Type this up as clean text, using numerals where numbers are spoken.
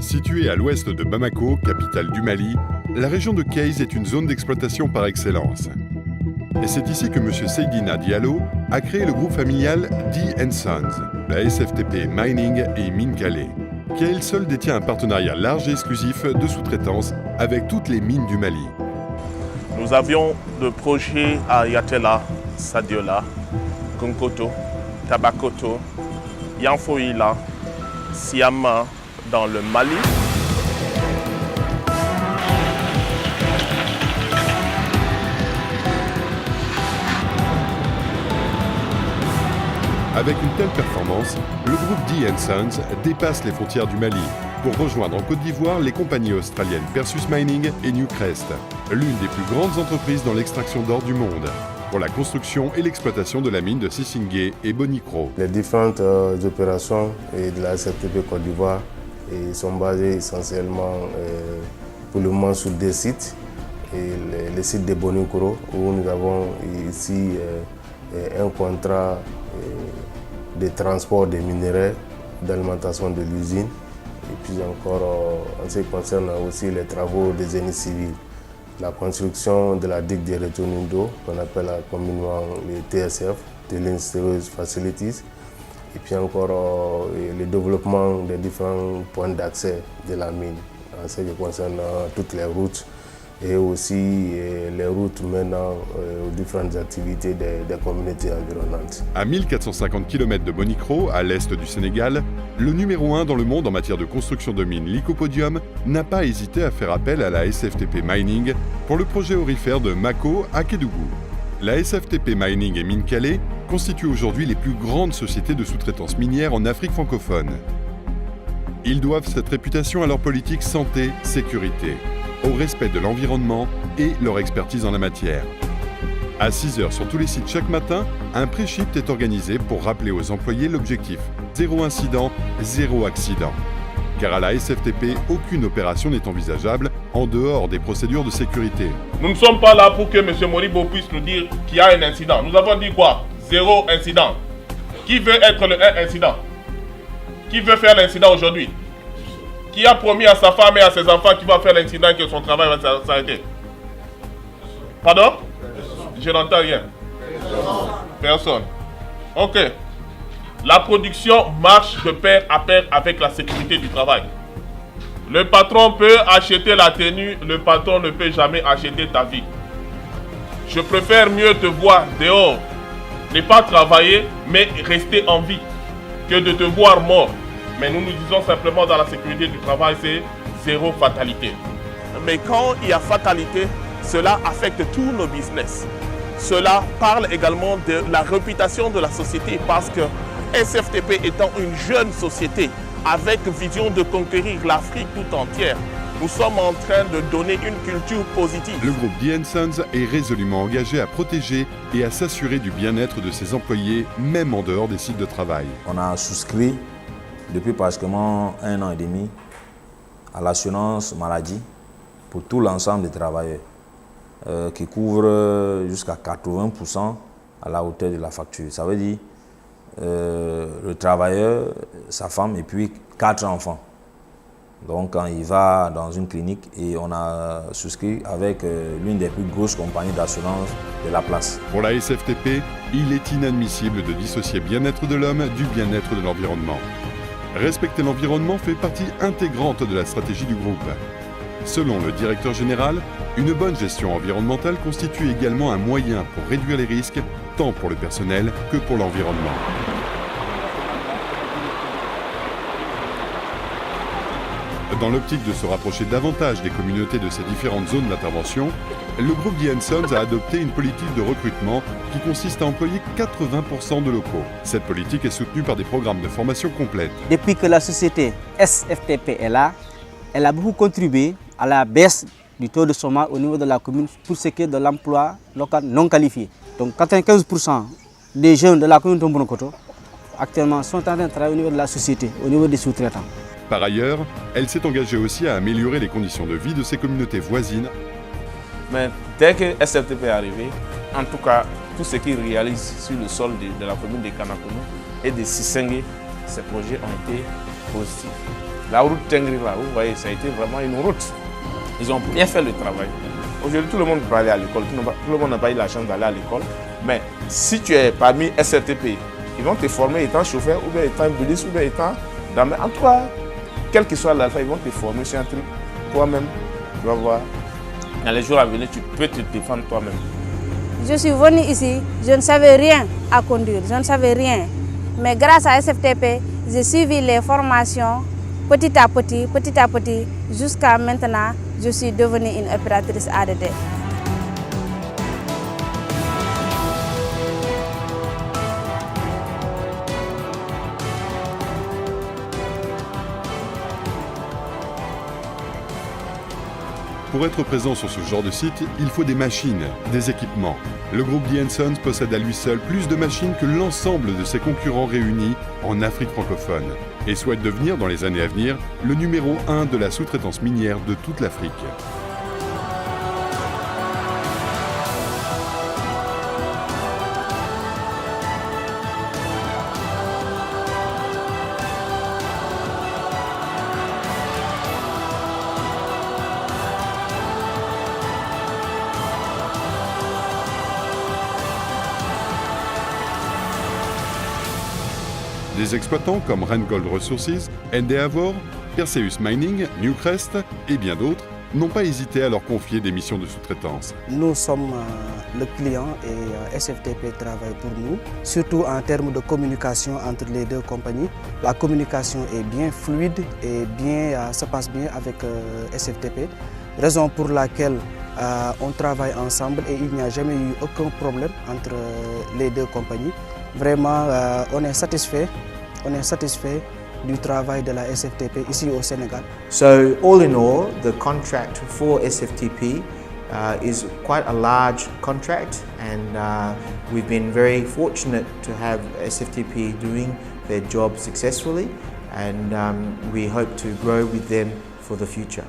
Située à l'ouest de Bamako, capitale du Mali, la région de Kayes est une zone d'exploitation par excellence. Et c'est ici que M. Seydina Diallo a créé le groupe familial D & Sons, la SFTP Mining et Mines Calais, qui à elle seule détient un partenariat large et exclusif de sous-traitance avec toutes les mines du Mali. Nous avions des projets à Yatela, Sadiola, Kunkoto, Tabakoto, Yanfoïla, Siama dans le Mali. Avec une telle performance, le groupe D & Sons dépasse les frontières du Mali pour rejoindre en Côte d'Ivoire les compagnies australiennes Perseus Mining et Newcrest, l'une des plus grandes entreprises dans l'extraction d'or du monde, pour la construction et l'exploitation de la mine de Sissingué et Bonikro. Les différentes opérations de la SFTP Côte d'Ivoire sont basées essentiellement pour le moment sur deux sites. Le site de Bonikro, où nous avons ici un contrat de transport des minerais, d'alimentation de l'usine. Et puis encore, en ce qui concerne aussi les travaux des génies civils, la construction de la digue de retenue d'eau, qu'on appelle communément les TSF, Tailings Storage Facilities, et puis encore le développement des différents points d'accès de la mine, en ce qui concerne toutes les routes et aussi les routes menant aux différentes activités des communautés environnantes. À 1450 km de Bonikro, à l'est du Sénégal, le numéro 1 dans le monde en matière de construction de mines, Lycopodium, n'a pas hésité à faire appel à la SFTP Mining pour le projet aurifère de Mako à Kédougou. La SFTP Mining et Mines Calais constituent aujourd'hui les plus grandes sociétés de sous-traitance minière en Afrique francophone. Ils doivent cette réputation à leur politique santé-sécurité, au respect de l'environnement et leur expertise en la matière. À 6 h sur tous les sites chaque matin, un pré-shift est organisé pour rappeler aux employés l'objectif zéro incident, zéro accident. Car à la SFTP, aucune opération n'est envisageable en dehors des procédures de sécurité. Nous ne sommes pas là pour que M. Moribo puisse nous dire qu'il y a un incident. Nous avons dit quoi? Zéro incident. Qui veut être le 1 incident? Qui veut faire l'incident aujourd'hui? Qui a promis à sa femme et à ses enfants qu'il va faire l'incident et que son travail va s'arrêter? Pardon? Je n'entends rien. Personne. Ok. La production marche de pair à pair avec la sécurité du travail. Le patron peut acheter la tenue, le patron ne peut jamais acheter ta vie. Je préfère mieux te voir dehors, ne pas travailler, mais rester en vie, que de te voir mort. Mais nous disons simplement dans la sécurité du travail, c'est zéro fatalité. Mais quand il y a fatalité, cela affecte tous nos business. Cela parle également de la réputation de la société parce que SFTP étant une jeune société avec vision de conquérir l'Afrique tout entière, nous sommes en train de donner une culture positive. Le groupe D & Sons est résolument engagé à protéger et à s'assurer du bien-être de ses employés, même en dehors des sites de travail. On a souscrit depuis pratiquement 1 an et demi à l'assurance maladie pour tout l'ensemble des travailleurs qui couvre jusqu'à 80% à la hauteur de la facture. Ça veut dire le travailleur, sa femme et puis 4 enfants. Donc quand il va dans une clinique et on a souscrit avec l'une des plus grosses compagnies d'assurance de la place. Pour la SFTP, il est inadmissible de dissocier bien-être de l'homme du bien-être de l'environnement. Respecter l'environnement fait partie intégrante de la stratégie du groupe. Selon le directeur général, une bonne gestion environnementale constitue également un moyen pour réduire les risques, tant pour le personnel que pour l'environnement. Dans l'optique de se rapprocher davantage des communautés de ces différentes zones d'intervention, le groupe D & Sons a adopté une politique de recrutement qui consiste à employer 80% de locaux. Cette politique est soutenue par des programmes de formation complète. Depuis que la société SFTP est là, elle a beaucoup contribué à la baisse du taux de chômage au niveau de la commune pour ce qui est de l'emploi local non qualifié. Donc 95% des jeunes de la commune de Bonokoto actuellement sont en train de travailler au niveau de la société, au niveau des sous-traitants. Par ailleurs, elle s'est engagée aussi à améliorer les conditions de vie de ses communautés voisines. Mais dès que SFTP est arrivé, en tout cas, tout ce qu'ils réalisent sur le sol de la commune de Kanakono et de Sissingué, ces projets ont été positifs. La route Tengri là, vous voyez, ça a été vraiment une route. Ils ont bien fait le travail. Aujourd'hui, tout le monde peut aller à l'école. Tout le monde n'a pas eu la chance d'aller à l'école. Mais si tu es parmi SFTP, ils vont te former étant chauffeur, ou bien étant budiste, ou bien étant... En tout cas, quel que soit l'alpha, ils vont te former sur un truc. Toi-même, tu vas voir. Dans les jours à venir, tu peux te défendre toi-même. Je suis venue ici, je ne savais rien à conduire, je ne savais rien. Mais grâce à SFTP, j'ai suivi les formations petit à petit, jusqu'à maintenant, je suis devenue une opératrice ADD. Pour être présent sur ce genre de site, il faut des machines, des équipements. Le groupe The Sons possède à lui seul plus de machines que l'ensemble de ses concurrents réunis en Afrique francophone et souhaite devenir, dans les années à venir, le numéro 1 de la sous-traitance minière de toute l'Afrique. Des exploitants comme Randgold Resources, Endeavour, Perseus Mining, Newcrest et bien d'autres n'ont pas hésité à leur confier des missions de sous-traitance. Nous sommes le client et SFTP travaille pour nous, surtout en termes de communication entre les deux compagnies. La communication est bien fluide et se passe bien avec SFTP, raison pour laquelle on travaille ensemble et il n'y a jamais eu aucun problème entre les deux compagnies. Vraiment, on est satisfait du travail de la SFTP ici au Sénégal. So all in all, the contract for SFTP is quite a large contract, and we've been very fortunate to have SFTP doing their job successfully, and we hope to grow with them for the future.